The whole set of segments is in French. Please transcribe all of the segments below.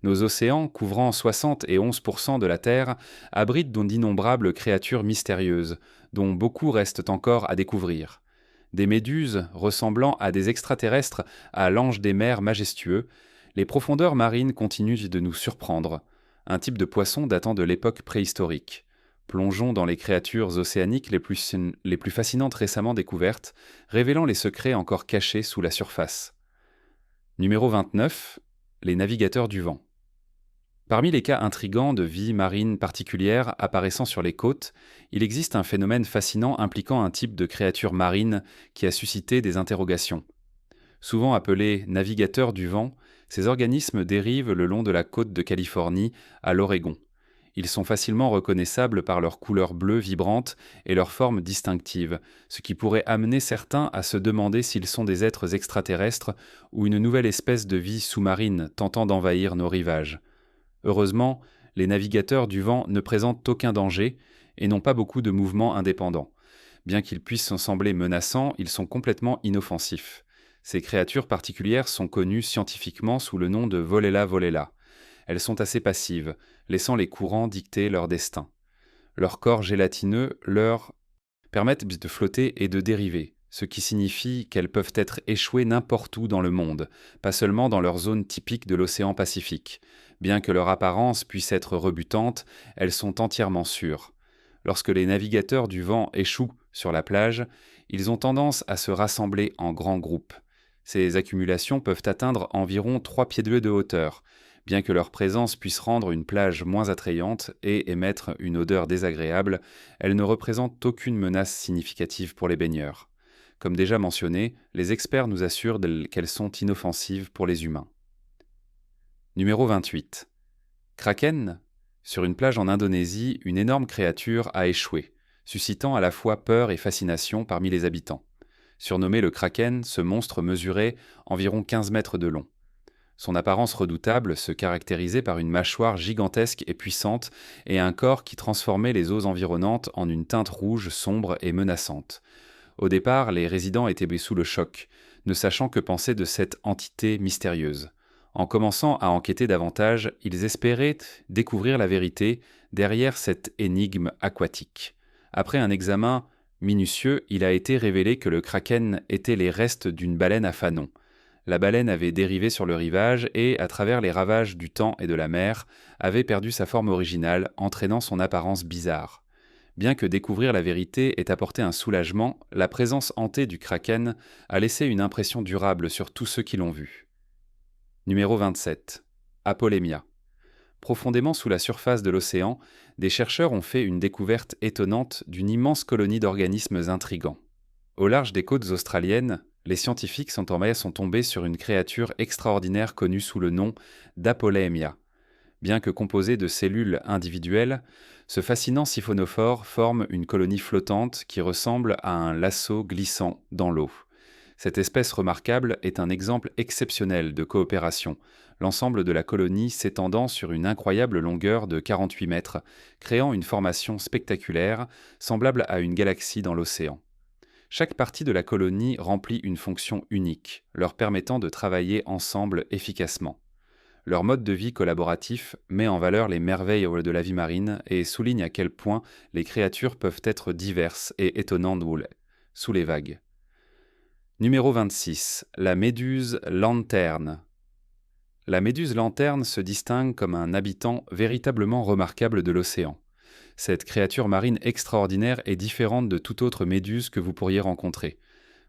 Nos océans, couvrant 71% de la Terre, abritent d'innombrables créatures mystérieuses, dont beaucoup restent encore à découvrir. Des méduses ressemblant à des extraterrestres à l'ange des mers majestueux, les profondeurs marines continuent de nous surprendre, un type de poisson datant de l'époque préhistorique. Plongeons dans les créatures océaniques les plus fascinantes récemment découvertes, révélant les secrets encore cachés sous la surface. Numéro 29. Les navigateurs du vent. Parmi les cas intrigants de vie marine particulière apparaissant sur les côtes, il existe un phénomène fascinant impliquant un type de créature marine qui a suscité des interrogations. Souvent appelés navigateurs du vent, ces organismes dérivent le long de la côte de Californie à l'Oregon. Ils sont facilement reconnaissables par leur couleur bleue vibrante et leur forme distinctive, ce qui pourrait amener certains à se demander s'ils sont des êtres extraterrestres ou une nouvelle espèce de vie sous-marine tentant d'envahir nos rivages. Heureusement, les navigateurs du vent ne présentent aucun danger et n'ont pas beaucoup de mouvements indépendants. Bien qu'ils puissent sembler menaçants, ils sont complètement inoffensifs. Ces créatures particulières sont connues scientifiquement sous le nom de Volella volella. Elles sont assez passives, laissant les courants dicter leur destin. Leur corps gélatineux leur permettent de flotter et de dériver, ce qui signifie qu'elles peuvent être échouées n'importe où dans le monde, pas seulement dans leur zone typique de l'océan Pacifique. Bien que leur apparence puisse être rebutante, elles sont entièrement sûres. Lorsque les navigateurs du vent échouent sur la plage, ils ont tendance à se rassembler en grands groupes. Ces accumulations peuvent atteindre environ 3 pieds de hauteur, bien que leur présence puisse rendre une plage moins attrayante et émettre une odeur désagréable, elles ne représentent aucune menace significative pour les baigneurs. Comme déjà mentionné, les experts nous assurent qu'elles sont inoffensives pour les humains. Numéro 28. Kraken. Sur une plage en Indonésie, une énorme créature a échoué, suscitant à la fois peur et fascination parmi les habitants. Surnommé le Kraken, ce monstre mesurait environ 15 mètres de long. Son apparence redoutable se caractérisait par une mâchoire gigantesque et puissante et un corps qui transformait les eaux environnantes en une teinte rouge sombre et menaçante. Au départ, les résidents étaient sous le choc, ne sachant que penser de cette entité mystérieuse. En commençant à enquêter davantage, ils espéraient découvrir la vérité derrière cette énigme aquatique. Après un examen minutieux, il a été révélé que le kraken était les restes d'une baleine à fanon. La baleine avait dérivé sur le rivage et, à travers les ravages du temps et de la mer, avait perdu sa forme originale, entraînant son apparence bizarre. Bien que découvrir la vérité ait apporté un soulagement, la présence hantée du kraken a laissé une impression durable sur tous ceux qui l'ont vu. Numéro 27. Apolemia. Profondément sous la surface de l'océan, des chercheurs ont fait une découverte étonnante d'une immense colonie d'organismes intrigants. Au large des côtes australiennes, les scientifiques sont tombés sur une créature extraordinaire connue sous le nom d'Apolemia. Bien que composé de cellules individuelles, ce fascinant siphonophore forme une colonie flottante qui ressemble à un lasso glissant dans l'eau. Cette espèce remarquable est un exemple exceptionnel de coopération, l'ensemble de la colonie s'étendant sur une incroyable longueur de 48 mètres, créant une formation spectaculaire, semblable à une galaxie dans l'océan. Chaque partie de la colonie remplit une fonction unique, leur permettant de travailler ensemble efficacement. Leur mode de vie collaboratif met en valeur les merveilles de la vie marine et souligne à quel point les créatures peuvent être diverses et étonnantes sous les vagues. Numéro 26. La méduse lanterne. La méduse lanterne se distingue comme un habitant véritablement remarquable de l'océan. Cette créature marine extraordinaire est différente de toute autre méduse que vous pourriez rencontrer.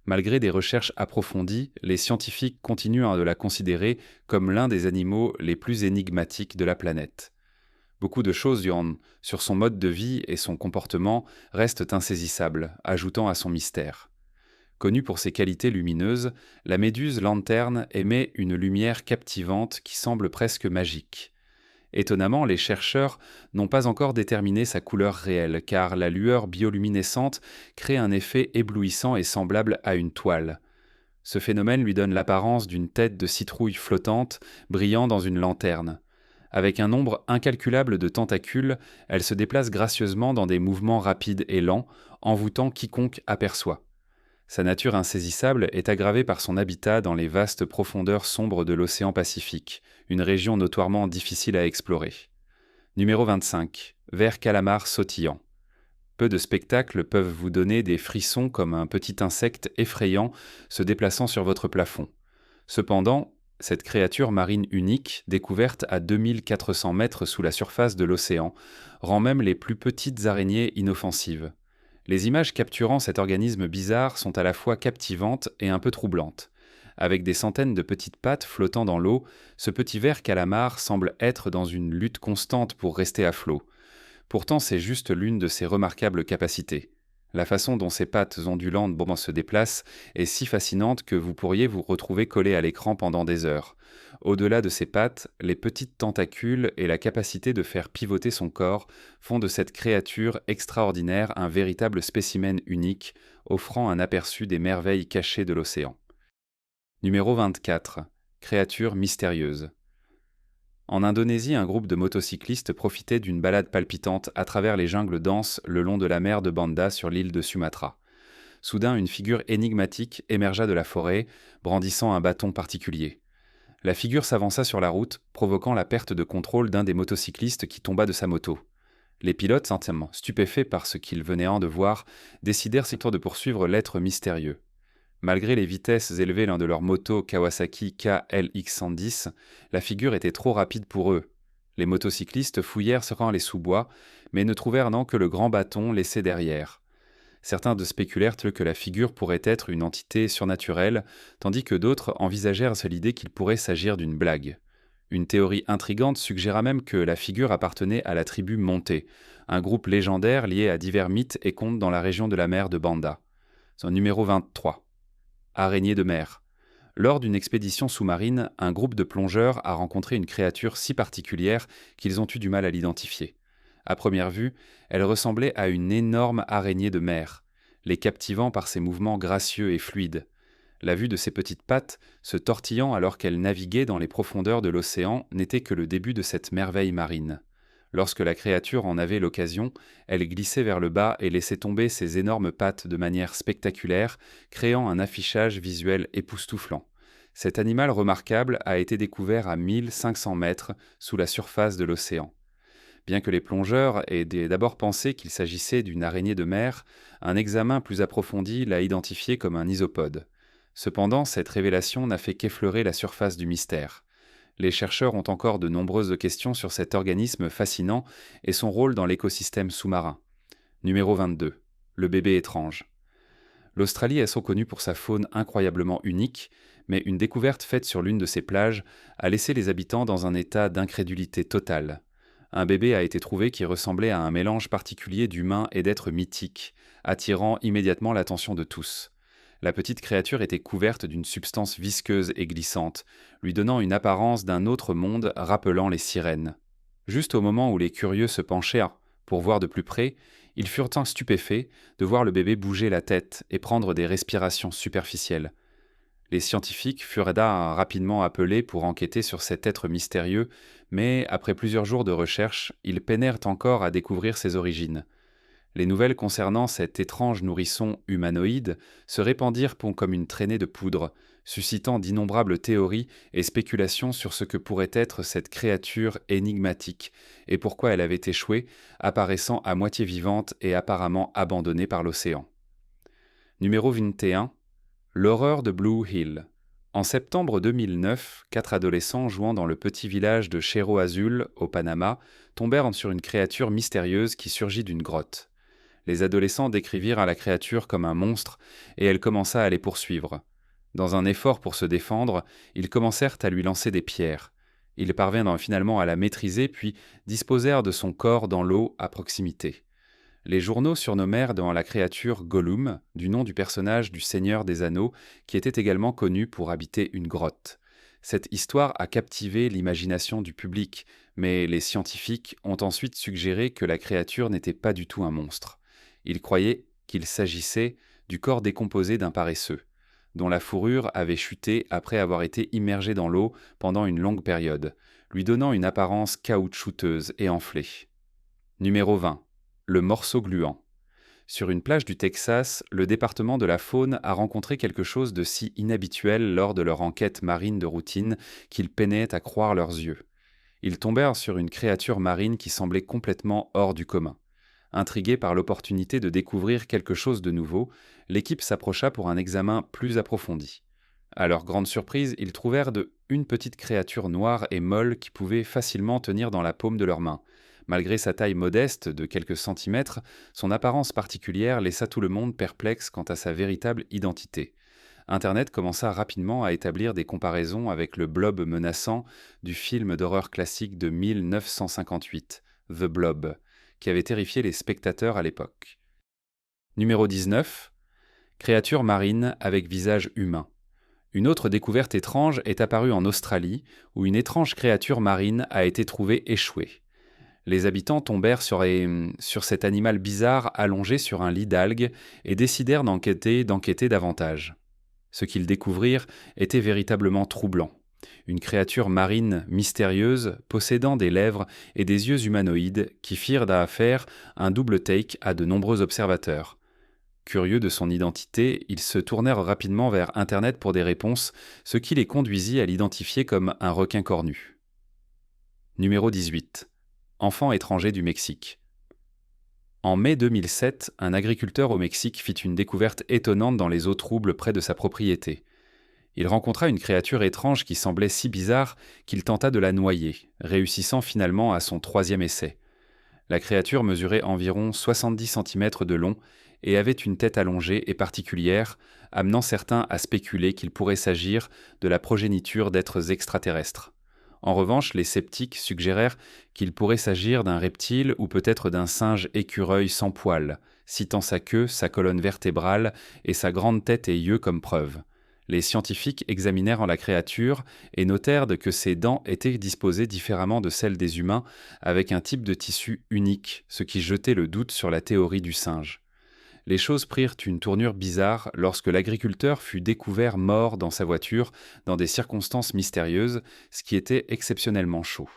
Malgré des recherches approfondies, les scientifiques continuent de la considérer comme l'un des animaux les plus énigmatiques de la planète. Beaucoup de choses sur son mode de vie et son comportement restent insaisissables, ajoutant à son mystère. Connue pour ses qualités lumineuses, la méduse lanterne émet une lumière captivante qui semble presque magique. Étonnamment, les chercheurs n'ont pas encore déterminé sa couleur réelle, car la lueur bioluminescente crée un effet éblouissant et semblable à une toile. Ce phénomène lui donne l'apparence d'une tête de citrouille flottante, brillant dans une lanterne. Avec un nombre incalculable de tentacules, elle se déplace gracieusement dans des mouvements rapides et lents, envoûtant quiconque aperçoit. Sa nature insaisissable est aggravée par son habitat dans les vastes profondeurs sombres de l'océan Pacifique, une région notoirement difficile à explorer. Numéro 25. Ver calamar sautillant. Peu de spectacles peuvent vous donner des frissons comme un petit insecte effrayant se déplaçant sur votre plafond. Cependant, cette créature marine unique, découverte à 2400 mètres sous la surface de l'océan, rend même les plus petites araignées inoffensives. Les images capturant cet organisme bizarre sont à la fois captivantes et un peu troublantes. Avec des centaines de petites pattes flottant dans l'eau, ce petit ver calamar semble être dans une lutte constante pour rester à flot. Pourtant, c'est juste l'une de ses remarquables capacités. La façon dont ses pattes ondulantes se déplacent est si fascinante que vous pourriez vous retrouver collé à l'écran pendant des heures. Au-delà de ses pattes, les petites tentacules et la capacité de faire pivoter son corps font de cette créature extraordinaire un véritable spécimen unique, offrant un aperçu des merveilles cachées de l'océan. Numéro 24. Créature mystérieuse. En Indonésie, un groupe de motocyclistes profitait d'une balade palpitante à travers les jungles denses le long de la mer de Banda sur l'île de Sumatra. Soudain, une figure énigmatique émergea de la forêt, brandissant un bâton particulier. La figure s'avança sur la route, provoquant la perte de contrôle d'un des motocyclistes qui tomba de sa moto. Les pilotes, entièrement stupéfaits par ce qu'ils venaient de voir, décidèrent de poursuivre l'être mystérieux. Malgré les vitesses élevées de leur moto Kawasaki KLX-110, la figure était trop rapide pour eux. Les motocyclistes fouillèrent dans les sous-bois, mais ne trouvèrent que le grand bâton laissé derrière. Certains spéculèrent que la figure pourrait être une entité surnaturelle, tandis que d'autres envisagèrent l'idée qu'il pourrait s'agir d'une blague. Une théorie intrigante suggéra même que la figure appartenait à la tribu Monté, un groupe légendaire lié à divers mythes et contes dans la région de la mer de Banda. Son numéro 23. Araignée de mer. Lors d'une expédition sous-marine, un groupe de plongeurs a rencontré une créature si particulière qu'ils ont eu du mal à l'identifier. À première vue, elle ressemblait à une énorme araignée de mer, les captivant par ses mouvements gracieux et fluides. La vue de ses petites pattes, se tortillant alors qu'elle naviguait dans les profondeurs de l'océan, n'était que le début de cette merveille marine. Lorsque la créature en avait l'occasion, elle glissait vers le bas et laissait tomber ses énormes pattes de manière spectaculaire, créant un affichage visuel époustouflant. Cet animal remarquable a été découvert à 1500 mètres sous la surface de l'océan. Bien que les plongeurs aient d'abord pensé qu'il s'agissait d'une araignée de mer, un examen plus approfondi l'a identifié comme un isopode. Cependant, cette révélation n'a fait qu'effleurer la surface du mystère. Les chercheurs ont encore de nombreuses questions sur cet organisme fascinant et son rôle dans l'écosystème sous-marin. Numéro 22. Le bébé étrange. L'Australie est connue pour sa faune incroyablement unique, mais une découverte faite sur l'une de ses plages a laissé les habitants dans un état d'incrédulité totale. Un bébé a été trouvé qui ressemblait à un mélange particulier d'humain et d'êtres mythiques, attirant immédiatement l'attention de tous. La petite créature était couverte d'une substance visqueuse et glissante, lui donnant une apparence d'un autre monde rappelant les sirènes. Juste au moment où les curieux se penchèrent pour voir de plus près, ils furent stupéfaits de voir le bébé bouger la tête et prendre des respirations superficielles. Les scientifiques furent rapidement appelés pour enquêter sur cet être mystérieux, mais après plusieurs jours de recherche, ils peinèrent encore à découvrir ses origines. Les nouvelles concernant cet étrange nourrisson humanoïde se répandirent comme une traînée de poudre, suscitant d'innombrables théories et spéculations sur ce que pourrait être cette créature énigmatique et pourquoi elle avait échoué, apparaissant à moitié vivante et apparemment abandonnée par l'océan. Numéro 21. L'horreur de Blue Hill. En septembre 2009, 4 adolescents jouant dans le petit village de Cerro Azul, au Panama, tombèrent sur une créature mystérieuse qui surgit d'une grotte. Les adolescents décrivirent la créature comme un monstre et elle commença à les poursuivre. Dans un effort pour se défendre, ils commencèrent à lui lancer des pierres. Ils parvinrent finalement à la maîtriser puis disposèrent de son corps dans l'eau à proximité. Les journaux surnommèrent la créature Gollum, du nom du personnage du Seigneur des Anneaux, qui était également connu pour habiter une grotte. Cette histoire a captivé l'imagination du public, mais les scientifiques ont ensuite suggéré que la créature n'était pas du tout un monstre. Ils croyaient qu'il s'agissait du corps décomposé d'un paresseux, dont la fourrure avait chuté après avoir été immergée dans l'eau pendant une longue période, lui donnant une apparence caoutchouteuse et enflée. Numéro 20. Le morceau gluant. Sur une plage du Texas, le département de la faune a rencontré quelque chose de si inhabituel lors de leur enquête marine de routine qu'ils peinaient à croire leurs yeux. Ils tombèrent sur une créature marine qui semblait complètement hors du commun. Intrigués par l'opportunité de découvrir quelque chose de nouveau, l'équipe s'approcha pour un examen plus approfondi. À leur grande surprise, ils trouvèrent une petite créature noire et molle qui pouvait facilement tenir dans la paume de leurs mains. Malgré sa taille modeste de quelques centimètres, son apparence particulière laissa tout le monde perplexe quant à sa véritable identité. Internet commença rapidement à établir des comparaisons avec le blob menaçant du film d'horreur classique de 1958, The Blob, qui avait terrifié les spectateurs à l'époque. Numéro 19. Créature marine avec visage humain. Une autre découverte étrange est apparue en Australie, où une étrange créature marine a été trouvée échouée. Les habitants tombèrent sur cet animal bizarre allongé sur un lit d'algues et décidèrent d'enquêter davantage. Ce qu'ils découvrirent était véritablement troublant. Une créature marine mystérieuse, possédant des lèvres et des yeux humanoïdes qui firent d'affaire un double take à de nombreux observateurs. Curieux de son identité, ils se tournèrent rapidement vers Internet pour des réponses, ce qui les conduisit à l'identifier comme un requin cornu. Numéro 18. Enfant étranger du Mexique. En mai 2007, un agriculteur au Mexique fit une découverte étonnante dans les eaux troubles près de sa propriété. Il rencontra une créature étrange qui semblait si bizarre qu'il tenta de la noyer, réussissant finalement à son 3e essai. La créature mesurait environ 70 cm de long et avait une tête allongée et particulière, amenant certains à spéculer qu'il pourrait s'agir de la progéniture d'êtres extraterrestres. En revanche, les sceptiques suggérèrent qu'il pourrait s'agir d'un reptile ou peut-être d'un singe écureuil sans poils, citant sa queue, sa colonne vertébrale et sa grande tête et yeux comme preuve. Les scientifiques examinèrent la créature et notèrent que ses dents étaient disposées différemment de celles des humains, avec un type de tissu unique, ce qui jetait le doute sur la théorie du singe. Les choses prirent une tournure bizarre lorsque l'agriculteur fut découvert mort dans sa voiture dans des circonstances mystérieuses, ce qui était exceptionnellement chaud.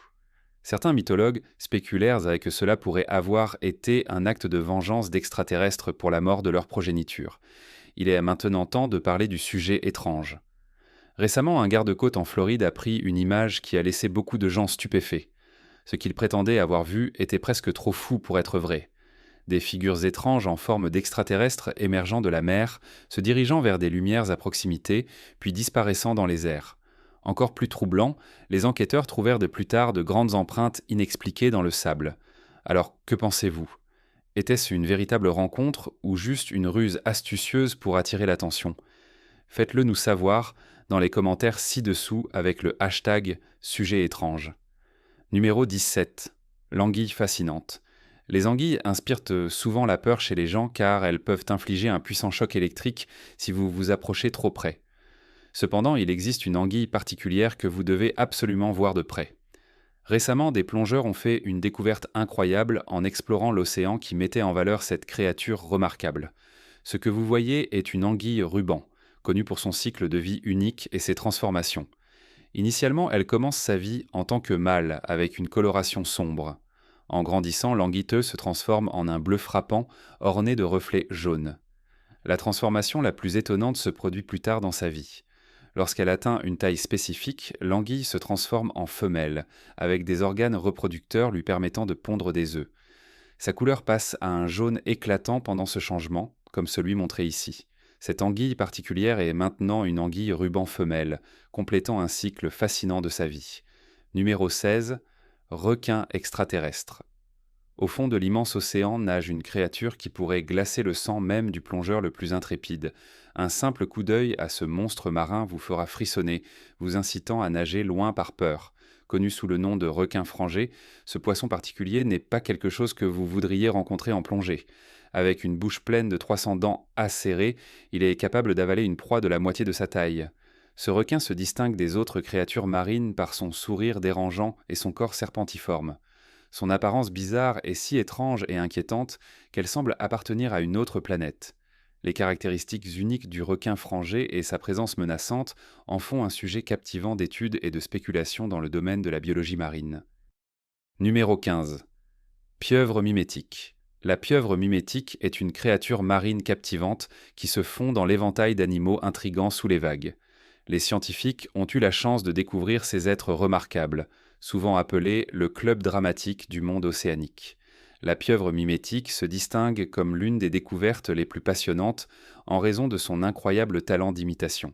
Certains mythologues spéculèrent que cela pourrait avoir été un acte de vengeance d'extraterrestres pour la mort de leur progéniture. Il est maintenant temps de parler du sujet étrange. Récemment, un garde-côte en Floride a pris une image qui a laissé beaucoup de gens stupéfaits. Ce qu'il prétendait avoir vu était presque trop fou pour être vrai. Des figures étranges en forme d'extraterrestres émergeant de la mer, se dirigeant vers des lumières à proximité, puis disparaissant dans les airs. Encore plus troublant, les enquêteurs trouvèrent de plus tard de grandes empreintes inexpliquées dans le sable. Alors, que pensez-vous ? Était-ce une véritable rencontre ou juste une ruse astucieuse pour attirer l'attention ? Faites-le nous savoir dans les commentaires ci-dessous avec le hashtag sujet étrange. Numéro 17. L'anguille fascinante. Les anguilles inspirent souvent la peur chez les gens car elles peuvent infliger un puissant choc électrique si vous vous approchez trop près. Cependant, il existe une anguille particulière que vous devez absolument voir de près. Récemment, des plongeurs ont fait une découverte incroyable en explorant l'océan qui mettait en valeur cette créature remarquable. Ce que vous voyez est une anguille ruban, connue pour son cycle de vie unique et ses transformations. Initialement, elle commence sa vie en tant que mâle, avec une coloration sombre. En grandissant, l'anguiteux se transforme en un bleu frappant, orné de reflets jaunes. La transformation la plus étonnante se produit plus tard dans sa vie. Lorsqu'elle atteint une taille spécifique, l'anguille se transforme en femelle, avec des organes reproducteurs lui permettant de pondre des œufs. Sa couleur passe à un jaune éclatant pendant ce changement, comme celui montré ici. Cette anguille particulière est maintenant une anguille ruban femelle, complétant un cycle fascinant de sa vie. Numéro 16. Requin extraterrestre. Au fond de l'immense océan nage une créature qui pourrait glacer le sang même du plongeur le plus intrépide. Un simple coup d'œil à ce monstre marin vous fera frissonner, vous incitant à nager loin par peur. Connu sous le nom de requin frangé, ce poisson particulier n'est pas quelque chose que vous voudriez rencontrer en plongée. Avec une bouche pleine de 300 dents acérées, il est capable d'avaler une proie de la moitié de sa taille. Ce requin se distingue des autres créatures marines par son sourire dérangeant et son corps serpentiforme. Son apparence bizarre est si étrange et inquiétante qu'elle semble appartenir à une autre planète. Les caractéristiques uniques du requin frangé et sa présence menaçante en font un sujet captivant d'études et de spéculation dans le domaine de la biologie marine. Numéro 15. Pieuvre mimétique. La pieuvre mimétique est une créature marine captivante qui se fond dans l'éventail d'animaux intrigants sous les vagues. Les scientifiques ont eu la chance de découvrir ces êtres remarquables, souvent appelés le club dramatique du monde océanique. La pieuvre mimétique se distingue comme l'une des découvertes les plus passionnantes en raison de son incroyable talent d'imitation.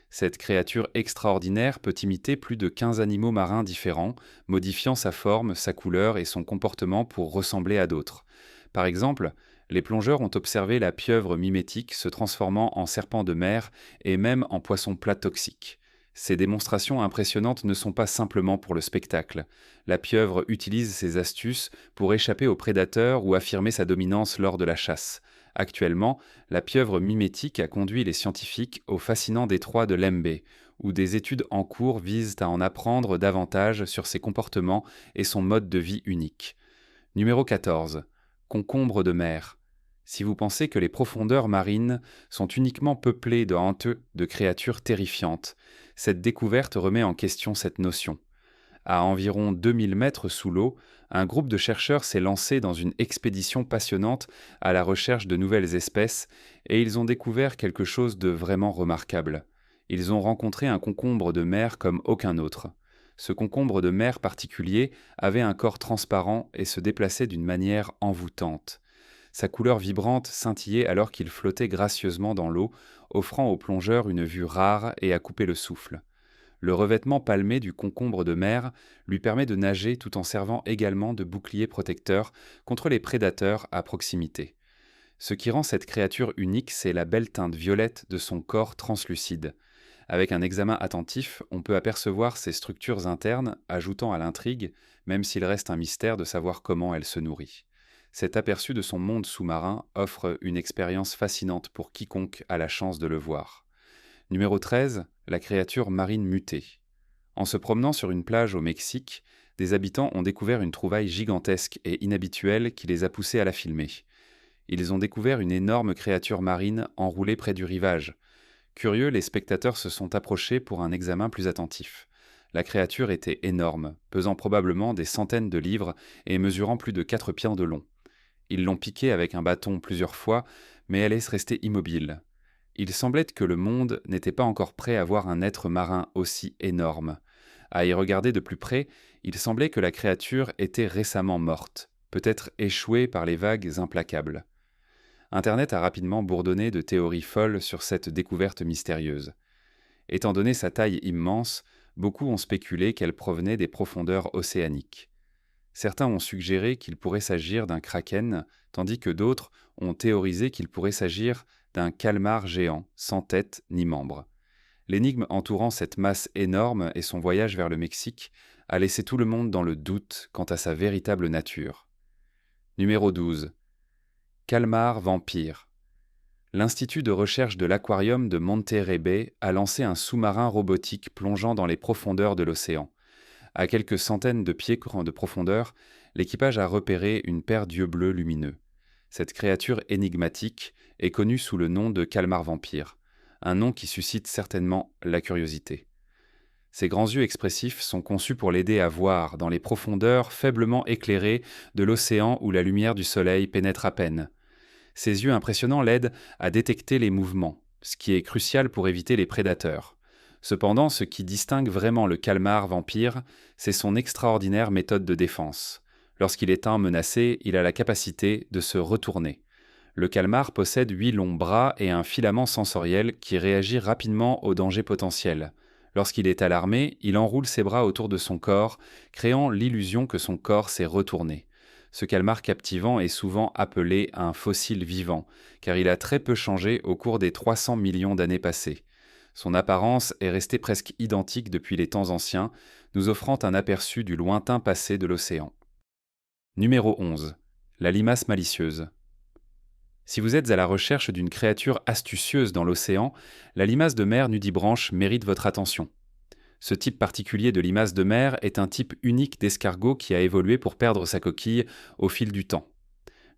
Cette créature extraordinaire peut imiter plus de 15 animaux marins différents, modifiant sa forme, sa couleur et son comportement pour ressembler à d'autres. Par exemple, les plongeurs ont observé la pieuvre mimétique se transformant en serpent de mer et même en poisson plat toxique. Ces démonstrations impressionnantes ne sont pas simplement pour le spectacle. La pieuvre utilise ses astuces pour échapper aux prédateurs ou affirmer sa dominance lors de la chasse. Actuellement, la pieuvre mimétique a conduit les scientifiques au fascinant détroit de Lembe, où des études en cours visent à en apprendre davantage sur ses comportements et son mode de vie unique. Numéro 14. Concombre de mer. Si vous pensez que les profondeurs marines sont uniquement peuplées de honteux, de créatures terrifiantes, cette découverte remet en question cette notion. À environ 2000 mètres sous l'eau, un groupe de chercheurs s'est lancé dans une expédition passionnante à la recherche de nouvelles espèces et ils ont découvert quelque chose de vraiment remarquable. Ils ont rencontré un concombre de mer comme aucun autre. Ce concombre de mer particulier avait un corps transparent et se déplaçait d'une manière envoûtante. Sa couleur vibrante scintillait alors qu'il flottait gracieusement dans l'eau, offrant aux plongeurs une vue rare et à couper le souffle. Le revêtement palmé du concombre de mer lui permet de nager tout en servant également de bouclier protecteur contre les prédateurs à proximité. Ce qui rend cette créature unique, c'est la belle teinte violette de son corps translucide. Avec un examen attentif, on peut apercevoir ses structures internes, ajoutant à l'intrigue, même s'il reste un mystère de savoir comment elle se nourrit. Cet aperçu de son monde sous-marin offre une expérience fascinante pour quiconque a la chance de le voir. Numéro 13, la créature marine mutée. En se promenant sur une plage au Mexique, des habitants ont découvert une trouvaille gigantesque et inhabituelle qui les a poussés à la filmer. Ils ont découvert une énorme créature marine enroulée près du rivage. Curieux, les spectateurs se sont approchés pour un examen plus attentif. La créature était énorme, pesant probablement des centaines de livres et mesurant plus de 4 pieds de long. Ils l'ont piquée avec un bâton plusieurs fois, mais elle est restée immobile. Il semblait que le monde n'était pas encore prêt à voir un être marin aussi énorme. À y regarder de plus près, il semblait que la créature était récemment morte, peut-être échouée par les vagues implacables. Internet a rapidement bourdonné de théories folles sur cette découverte mystérieuse. Étant donné sa taille immense, beaucoup ont spéculé qu'elle provenait des profondeurs océaniques. Certains ont suggéré qu'il pourrait s'agir d'un kraken, tandis que d'autres ont théorisé qu'il pourrait s'agir d'un calmar géant, sans tête ni membres. L'énigme entourant cette masse énorme et son voyage vers le Mexique a laissé tout le monde dans le doute quant à sa véritable nature. Numéro 12. Calmar vampire. L'Institut de recherche de l'aquarium de Monterey Bay a lancé un sous-marin robotique plongeant dans les profondeurs de l'océan. À quelques centaines de pieds de profondeur, l'équipage a repéré une paire d'yeux bleus lumineux. Cette créature énigmatique est connue sous le nom de calmar vampire, un nom qui suscite certainement la curiosité. Ses grands yeux expressifs sont conçus pour l'aider à voir dans les profondeurs faiblement éclairées de l'océan où la lumière du soleil pénètre à peine. Ses yeux impressionnants l'aident à détecter les mouvements, ce qui est crucial pour éviter les prédateurs. Cependant, ce qui distingue vraiment le calmar vampire, c'est son extraordinaire méthode de défense. Lorsqu'il est menacé, il a la capacité de se retourner. Le calmar possède 8 longs bras et un filament sensoriel qui réagit rapidement aux dangers potentiels. Lorsqu'il est alarmé, il enroule ses bras autour de son corps, créant l'illusion que son corps s'est retourné. Ce calmar captivant est souvent appelé un fossile vivant, car il a très peu changé au cours des 300 millions d'années passées. Son apparence est restée presque identique depuis les temps anciens, nous offrant un aperçu du lointain passé de l'océan. Numéro 11. La limace malicieuse. Si vous êtes à la recherche d'une créature astucieuse dans l'océan, la limace de mer nudibranche mérite votre attention. Ce type particulier de limace de mer est un type unique d'escargot qui a évolué pour perdre sa coquille au fil du temps.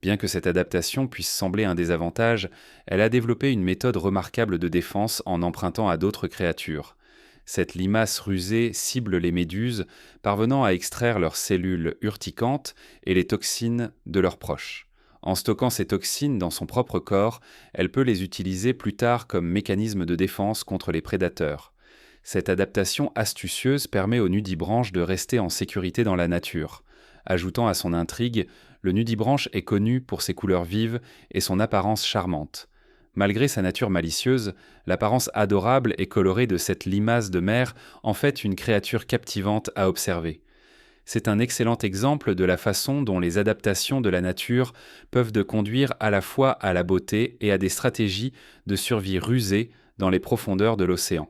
Bien que cette adaptation puisse sembler un désavantage, elle a développé une méthode remarquable de défense en empruntant à d'autres créatures. Cette limace rusée cible les méduses, parvenant à extraire leurs cellules urticantes et les toxines de leurs proches. En stockant ces toxines dans son propre corps, elle peut les utiliser plus tard comme mécanisme de défense contre les prédateurs. Cette adaptation astucieuse permet au nudibranche de rester en sécurité dans la nature. Ajoutant à son intrigue, le nudibranche est connu pour ses couleurs vives et son apparence charmante. Malgré sa nature malicieuse, l'apparence adorable et colorée de cette limace de mer en fait une créature captivante à observer. C'est un excellent exemple de la façon dont les adaptations de la nature peuvent de conduire à la fois à la beauté et à des stratégies de survie rusées dans les profondeurs de l'océan.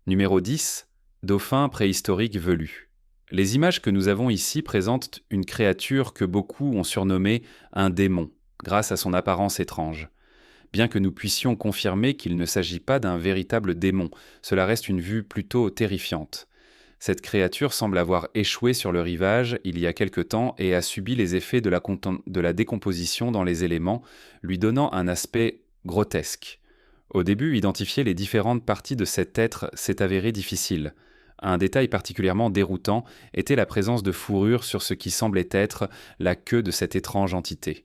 Numéro 10. Dauphin préhistorique velu. Les images que nous avons ici présentent une créature que beaucoup ont surnommée un démon, grâce à son apparence étrange. Bien que nous puissions confirmer qu'il ne s'agit pas d'un véritable démon, cela reste une vue plutôt terrifiante. Cette créature semble avoir échoué sur le rivage il y a quelque temps et a subi les effets de la décomposition dans les éléments, lui donnant un aspect grotesque. Au début, identifier les différentes parties de cet être s'est avéré difficile. Un détail particulièrement déroutant était la présence de fourrure sur ce qui semblait être la queue de cette étrange entité.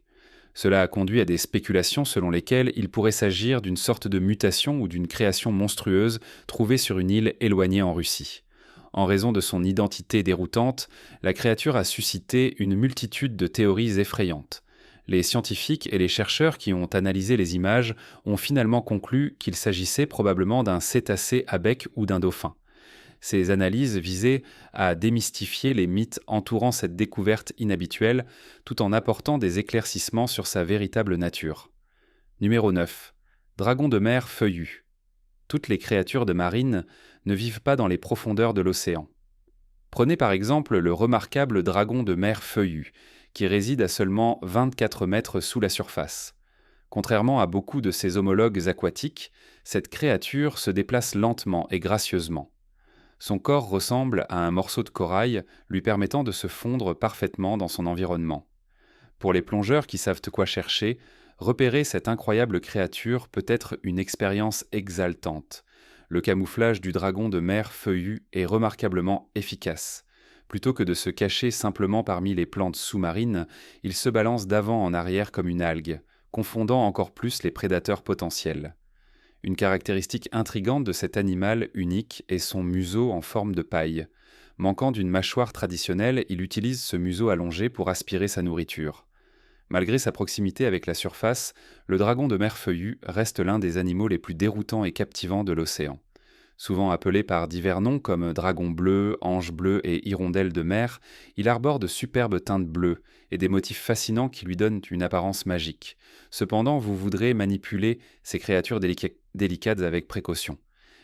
Cela a conduit à des spéculations selon lesquelles il pourrait s'agir d'une sorte de mutation ou d'une création monstrueuse trouvée sur une île éloignée en Russie. En raison de son identité déroutante, la créature a suscité une multitude de théories effrayantes. Les scientifiques et les chercheurs qui ont analysé les images ont finalement conclu qu'il s'agissait probablement d'un cétacé à bec ou d'un dauphin. Ces analyses visaient à démystifier les mythes entourant cette découverte inhabituelle, tout en apportant des éclaircissements sur sa véritable nature. Numéro 9. Dragon de mer feuillu. Toutes les créatures de marine ne vivent pas dans les profondeurs de l'océan. Prenez par exemple le remarquable dragon de mer feuillu, qui réside à seulement 24 mètres sous la surface. Contrairement à beaucoup de ses homologues aquatiques, cette créature se déplace lentement et gracieusement. Son corps ressemble à un morceau de corail, lui permettant de se fondre parfaitement dans son environnement. Pour les plongeurs qui savent quoi chercher, repérer cette incroyable créature peut être une expérience exaltante. Le camouflage du dragon de mer feuillu est remarquablement efficace. Plutôt que de se cacher simplement parmi les plantes sous-marines, il se balance d'avant en arrière comme une algue, confondant encore plus les prédateurs potentiels. Une caractéristique intrigante de cet animal unique est son museau en forme de paille. Manquant d'une mâchoire traditionnelle, il utilise ce museau allongé pour aspirer sa nourriture. Malgré sa proximité avec la surface, le dragon de mer feuillu reste l'un des animaux les plus déroutants et captivants de l'océan. Souvent appelé par divers noms comme dragon bleu, ange bleu et hirondelle de mer, il arbore de superbes teintes bleues et des motifs fascinants qui lui donnent une apparence magique. Cependant, vous voudrez manipuler ces créatures délicates avec précaution.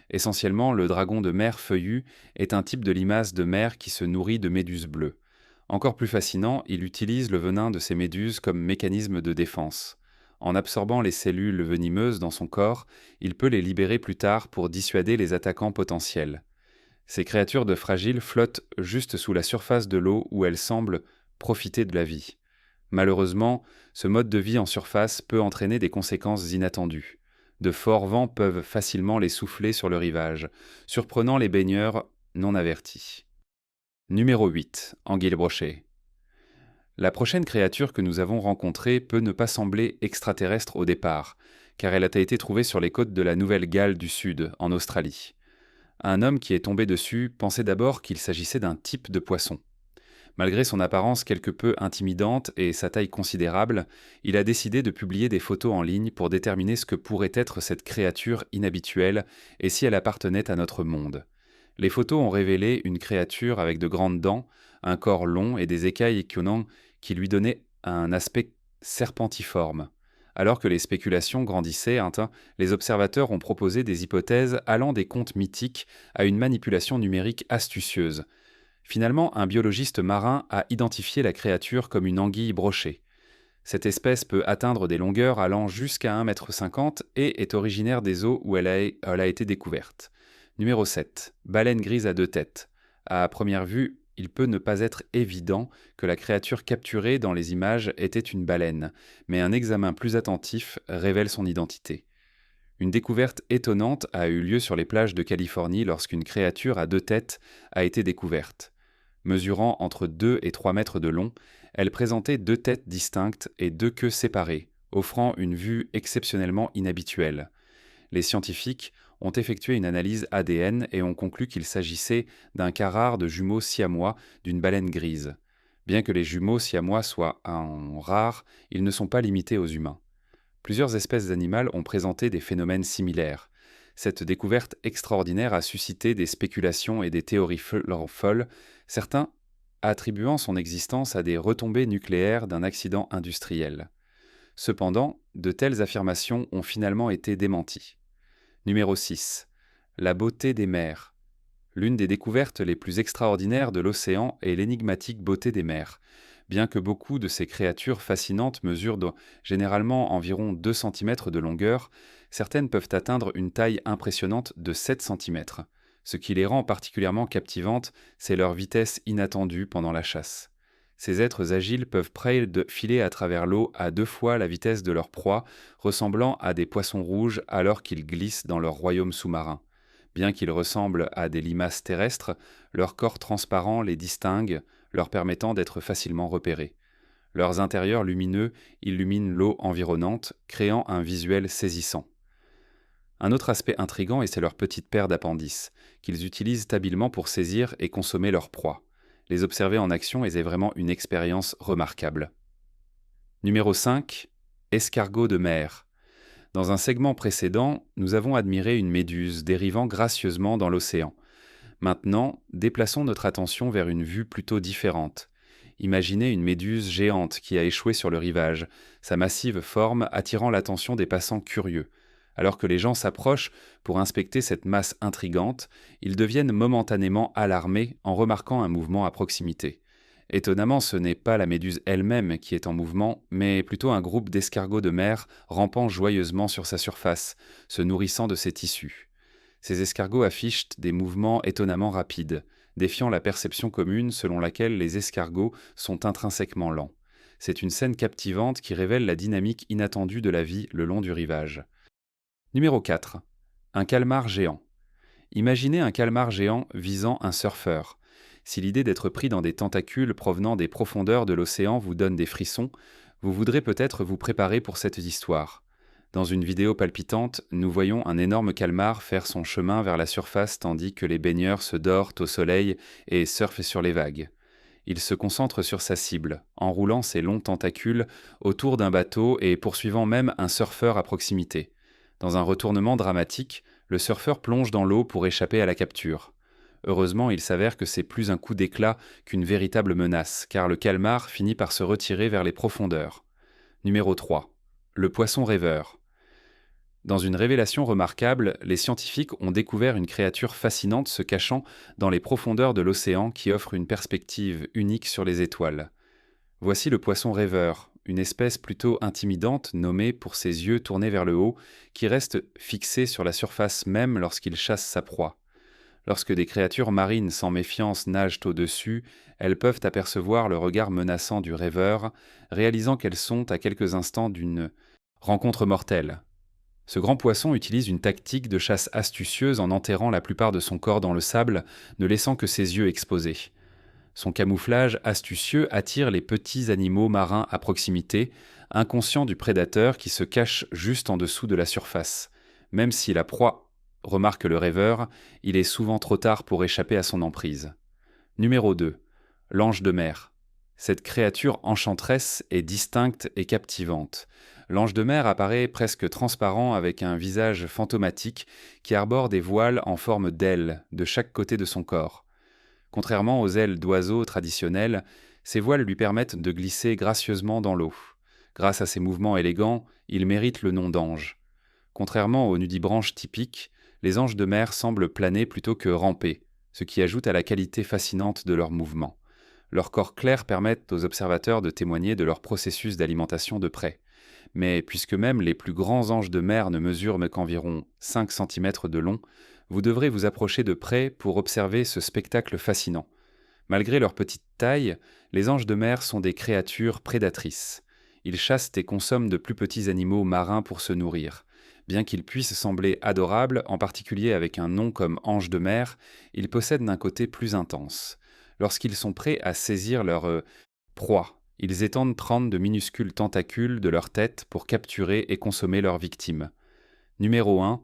Essentiellement, le dragon de mer feuillu est un type de limace de mer qui se nourrit de méduses bleues. Encore plus fascinant, il utilise le venin de ces méduses comme mécanisme de défense. En absorbant les cellules venimeuses dans son corps, il peut les libérer plus tard pour dissuader les attaquants potentiels. Ces créatures de fragiles flottent juste sous la surface de l'eau où elles semblent profiter de la vie. Malheureusement, ce mode de vie en surface peut entraîner des conséquences inattendues. De forts vents peuvent facilement les souffler sur le rivage, surprenant les baigneurs non avertis. Numéro 8. Anguille brochée. La prochaine créature que nous avons rencontrée peut ne pas sembler extraterrestre au départ, car elle a été trouvée sur les côtes de la Nouvelle-Galles du Sud, en Australie. Un homme qui est tombé dessus pensait d'abord qu'il s'agissait d'un type de poisson. Malgré son apparence quelque peu intimidante et sa taille considérable, il a décidé de publier des photos en ligne pour déterminer ce que pourrait être cette créature inhabituelle et si elle appartenait à notre monde. Les photos ont révélé une créature avec de grandes dents, un corps long et des écailles équionnantes qui lui donnaient un aspect serpentiforme. Alors que les spéculations grandissaient, les observateurs ont proposé des hypothèses allant des contes mythiques à une manipulation numérique astucieuse. Finalement, un biologiste marin a identifié la créature comme une anguille brochée. Cette espèce peut atteindre des longueurs allant jusqu'à 1,50 m et est originaire des eaux où elle a été découverte. Numéro 7. Baleine grise à deux têtes. À première vue, il peut ne pas être évident que la créature capturée dans les images était une baleine, mais un examen plus attentif révèle son identité. Une découverte étonnante a eu lieu sur les plages de Californie lorsqu'une créature à deux têtes a été découverte. Mesurant entre 2 et 3 mètres de long, elles présentaient 2 têtes distinctes et 2 queues séparées, offrant une vue exceptionnellement inhabituelle. Les scientifiques ont effectué une analyse ADN et ont conclu qu'il s'agissait d'un cas rare de jumeaux siamois d'une baleine grise. Bien que les jumeaux siamois soient rares, ils ne sont pas limités aux humains. Plusieurs espèces animales ont présenté des phénomènes similaires. Cette découverte extraordinaire a suscité des spéculations et des théories folles, certains attribuant son existence à des retombées nucléaires d'un accident industriel. Cependant, de telles affirmations ont finalement été démenties. Numéro 6. La beauté des mers. L'une des découvertes les plus extraordinaires de l'océan est l'énigmatique beauté des mers. Bien que beaucoup de ces créatures fascinantes mesurent généralement environ 2 cm de longueur, certaines peuvent atteindre une taille impressionnante de 7 cm. Ce qui les rend particulièrement captivantes, c'est leur vitesse inattendue pendant la chasse. Ces êtres agiles peuvent filer à travers l'eau à 2 fois la vitesse de leur proie, ressemblant à des poissons rouges alors qu'ils glissent dans leur royaume sous-marin. Bien qu'ils ressemblent à des limaces terrestres, leur corps transparent les distingue, leur permettant d'être facilement repérés. Leurs intérieurs lumineux illuminent l'eau environnante, créant un visuel saisissant. Un autre aspect intrigant est leur petite paire d'appendices, qu'ils utilisent habilement pour saisir et consommer leur proie. Les observer en action est vraiment une expérience remarquable. Numéro 5. Escargot de mer. Dans un segment précédent, nous avons admiré une méduse dérivant gracieusement dans l'océan. Maintenant, déplaçons notre attention vers une vue plutôt différente. Imaginez une méduse géante qui a échoué sur le rivage, sa massive forme attirant l'attention des passants curieux. Alors que les gens s'approchent pour inspecter cette masse intrigante, ils deviennent momentanément alarmés en remarquant un mouvement à proximité. Étonnamment, ce n'est pas la méduse elle-même qui est en mouvement, mais plutôt un groupe d'escargots de mer rampant joyeusement sur sa surface, se nourrissant de ses tissus. Ces escargots affichent des mouvements étonnamment rapides, défiant la perception commune selon laquelle les escargots sont intrinsèquement lents. C'est une scène captivante qui révèle la dynamique inattendue de la vie le long du rivage. Numéro 4. Un calmar géant. Imaginez un calmar géant visant un surfeur. Si l'idée d'être pris dans des tentacules provenant des profondeurs de l'océan vous donne des frissons, vous voudrez peut-être vous préparer pour cette histoire. Dans une vidéo palpitante, nous voyons un énorme calmar faire son chemin vers la surface tandis que les baigneurs se dorent au soleil et surfent sur les vagues. Il se concentre sur sa cible, enroulant ses longs tentacules autour d'un bateau et poursuivant même un surfeur à proximité. Dans un retournement dramatique, le surfeur plonge dans l'eau pour échapper à la capture. Heureusement, il s'avère que c'est plus un coup d'éclat qu'une véritable menace, car le calmar finit par se retirer vers les profondeurs. Numéro 3. Le poisson rêveur. Dans une révélation remarquable, les scientifiques ont découvert une créature fascinante se cachant dans les profondeurs de l'océan qui offre une perspective unique sur les étoiles. Voici le poisson rêveur, une espèce plutôt intimidante nommée pour ses yeux tournés vers le haut, qui reste fixé sur la surface même lorsqu'il chasse sa proie. Lorsque des créatures marines sans méfiance nagent au-dessus, elles peuvent apercevoir le regard menaçant du rêveur, réalisant qu'elles sont à quelques instants d'une rencontre mortelle. Ce grand poisson utilise une tactique de chasse astucieuse en enterrant la plupart de son corps dans le sable, ne laissant que ses yeux exposés. Son camouflage astucieux attire les petits animaux marins à proximité, inconscients du prédateur qui se cache juste en dessous de la surface. Même si la proie remarque le rêveur, il est souvent trop tard pour échapper à son emprise. Numéro 2. L'ange de mer. Cette créature enchanteresse est distincte et captivante. L'ange de mer apparaît presque transparent avec un visage fantomatique qui arbore des voiles en forme d'ailes de chaque côté de son corps. Contrairement aux ailes d'oiseaux traditionnelles, ces voiles lui permettent de glisser gracieusement dans l'eau. Grâce à ses mouvements élégants, il mérite le nom d'ange. Contrairement aux nudibranches typiques, les anges de mer semblent planer plutôt que ramper, ce qui ajoute à la qualité fascinante de leurs mouvements. Leurs corps clairs permettent aux observateurs de témoigner de leur processus d'alimentation de près. Mais puisque même les plus grands anges de mer ne mesurent qu'environ 5 cm de long, vous devrez vous approcher de près pour observer ce spectacle fascinant. Malgré leur petite taille, les anges de mer sont des créatures prédatrices. Ils chassent et consomment de plus petits animaux marins pour se nourrir. Bien qu'ils puissent sembler adorables, en particulier avec un nom comme ange de mer, ils possèdent un côté plus intense. Lorsqu'ils sont prêts à saisir leur proie, ils étendent 30 de minuscules tentacules de leur tête pour capturer et consommer leurs victimes. Numéro 1.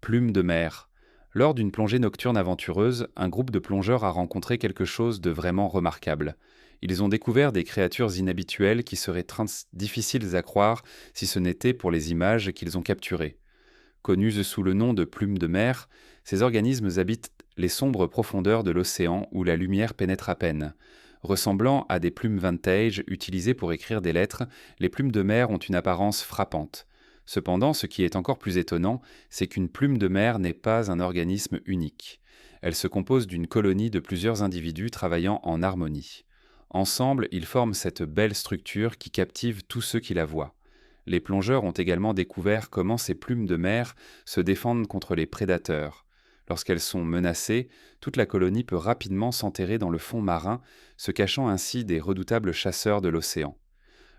Plume de mer. Lors d'une plongée nocturne aventureuse, un groupe de plongeurs a rencontré quelque chose de vraiment remarquable. Ils ont découvert des créatures inhabituelles qui seraient difficiles à croire si ce n'était pour les images qu'ils ont capturées. Connus sous le nom de plumes de mer, ces organismes habitent les sombres profondeurs de l'océan où la lumière pénètre à peine. Ressemblant à des plumes vintage utilisées pour écrire des lettres, les plumes de mer ont une apparence frappante. Cependant, ce qui est encore plus étonnant, c'est qu'une plume de mer n'est pas un organisme unique. Elle se compose d'une colonie de plusieurs individus travaillant en harmonie. Ensemble, ils forment cette belle structure qui captive tous ceux qui la voient. Les plongeurs ont également découvert comment ces plumes de mer se défendent contre les prédateurs. Lorsqu'elles sont menacées, toute la colonie peut rapidement s'enterrer dans le fond marin, se cachant ainsi des redoutables chasseurs de l'océan.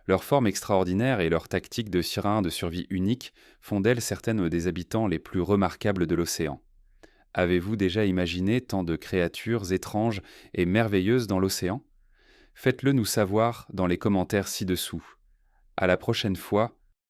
Leur forme extraordinaire et leur tactique de serein de survie unique font d'elles certaines des habitants les plus remarquables de l'océan. Avez-vous déjà imaginé tant de créatures étranges et merveilleuses dans l'océan? Faites-le nous savoir dans les commentaires ci-dessous. À la prochaine fois